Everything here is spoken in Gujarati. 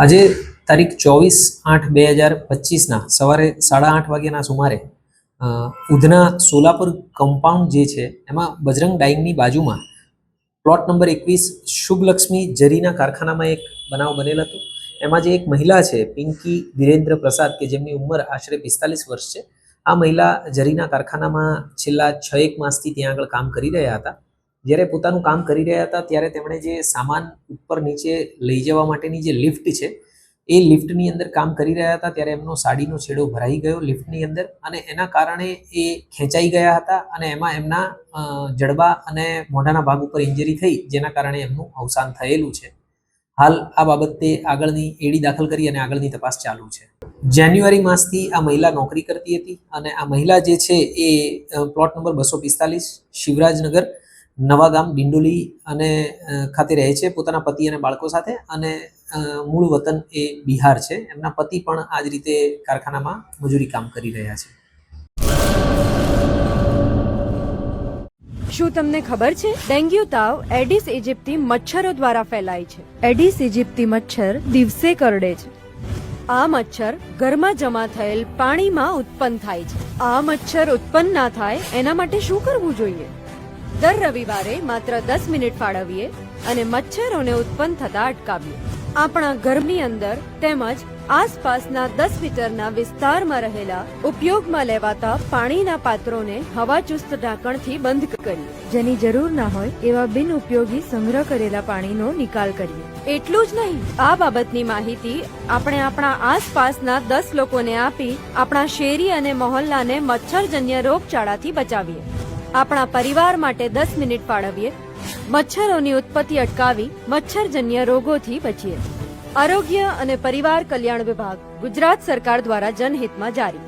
આજે તારીખ 24/8/2025ના સવારે 8:30 વાગ્યાના સુમારે ઉધના સોલાપુર કમ્પાઉન્ડ જે છે એમાં બજરંગ ડાઇંગની બાજુમાં પ્લોટ નંબર 21 શુભલક્ષ્મી જરીના કારખાનામાં એક બનાવ બનેલ હતો. એમાં જે એક મહિલા છે પિંકી વિરેન્દ્ર પ્રસાદ કે જેમની ઉંમર આશરે 45 વર્ષ છે. આ મહિલા જરીના કારખાનામાં છેલ્લા 6-1 માસથી ત્યાં આગળ કામ કરી રહ્યા હતા. જ્યારે પોતાનું કામ કરી રહ્યા હતા ત્યારે તેમણે જે સામાન ઉપર નીચે લઈ જવા માટેની જે લિફ્ટ છે એ લિફ્ટની અંદર કામ કરી રહ્યા હતા ત્યારે એમનો સાડીનો છેડો ભરાઈ ગયો લિફ્ટની અંદર અને એના કારણે એ ખેંચાઈ ગયા હતા અને એમાં એમના જડબા અને મોઢાના ભાગ ઉપર ઇન્જરી થઈ જેના કારણે એમનું અવસાન થયેલું છે. હાલ આ બાબતે આગળની એડી દાખલ કરી અને આગળની તપાસ ચાલુ છે. જાન્યુઆરી માસથી આ મહિલા નોકરી કરતી હતી અને આ મહિલા જે છે એ પ્લોટ નંબર 245 શિવરાજનગર નવાગામ ડિંડોલી અને ખાતે રહે છે પોતાના પતિ અને બાળકો સાથે અને મૂળ વતન એ બિહાર છે. એમના પતિ પણ આ જ રીતે કારખાનામાં મજૂરી કામ કરી રહ્યા છે. શું તમને ખબર છે ડેન્ગ્યુ તાવ એડિસ ઇજિપ્તી મચ્છરો દ્વારા ફેલાય છે. એડિસ ઇજિપ્તી મચ્છર દિવસે કરડે છે. આ મચ્છર ઘરમાં જમા થયેલ પાણીમાં ઉત્પન્ન થાય છે. આ મચ્છર ઉત્પન્ન ના થાય એના માટે શું કરવું જોઈએ? દર રવિવારે માત્ર 10 મિનિટ ફાળવીએ અને મચ્છરોને ઉત્પન્ન થતા અટકાવીએ. આપણા ઘરની અંદર તેમજ આસપાસના 10 મીટરના વિસ્તારમાં રહેલા ઉપયોગમાં લેવાતા પાણીના પાત્રોને હવાચુસ્ત ઢાંકણથી બંધ કરીએ. જેની જરૂર ના હોય એવા બિન ઉપયોગી સંગ્રહ કરેલા પાણીનો નિકાલ કરીએ. એટલું જ નહીં, આ બાબતની માહિતી આપણે આપણા આસપાસના 10 લોકોને આપી આપણા શેરી અને મહોલ્લાને મચ્છરજન્ય રોગચાળાથી બચાવીએ. આપણા પરિવાર માટે 10 મિનિટ ફાળવીએ. મચ્છરોની ઉત્પત્તિ અટકાવી મચ્છરજન્ય રોગોથી બચીએ. આરોગ્ય અને પરિવાર કલ્યાણ વિભાગ, ગુજરાત સરકાર દ્વારા જનહિતમાં જારી.